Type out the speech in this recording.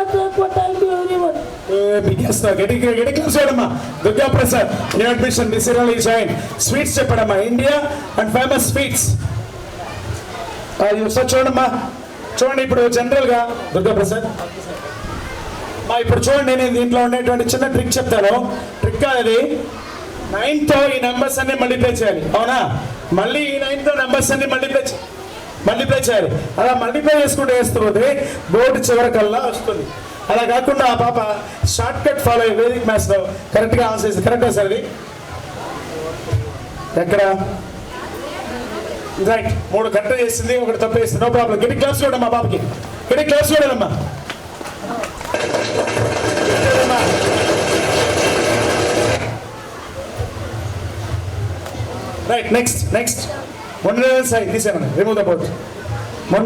Thank you everyone. Getting close to Durga Prasad, new admission, Viscerally joined. Sweets చెప్పడమ్మా India and famous sweets sir చూడమ్మా చూడండి ఇప్పుడు జనరల్గా దుర్గా ప్రసాద్ మా ఇప్పుడు చూడండి నేను దీంట్లో ఉండేటువంటి చిన్న ట్రిక్ చెప్తాను ట్రిక్ అది 9తో ఈ నెంబర్స్ అన్ని మల్టిప్లై చేయాలి అవునా మళ్ళీ ఈ 9తో నెంబర్స్ అన్ని మల్టిప్లై చేయాలి అలా మల్టిప్లై చేసుకుంటూ వేస్తుంటే బోర్డు చివరికల్లా వస్తుంది అలా కాకుండా ఆ పాప షార్ట్ కట్ ఫాలో అయ్యి వేదిక్ మ్యాథ్స్లో కరెక్ట్గా ఆన్సర్ చేసి కరెక్టా సార్ ఇది ఎక్కడ రైట్ 3 కరెక్ట్ చేసింది ఒకటి తప్పు చేసింది నో ప్రాబ్లం గట్టి క్లాస్ చూడమ్మా పాపకి గట్టి క్లాస్ చూడాలమ్మా రైట్ నెక్స్ట్ 1 సైడ్ తీసేమన్నా రిమూవ్ ద బోర్డ్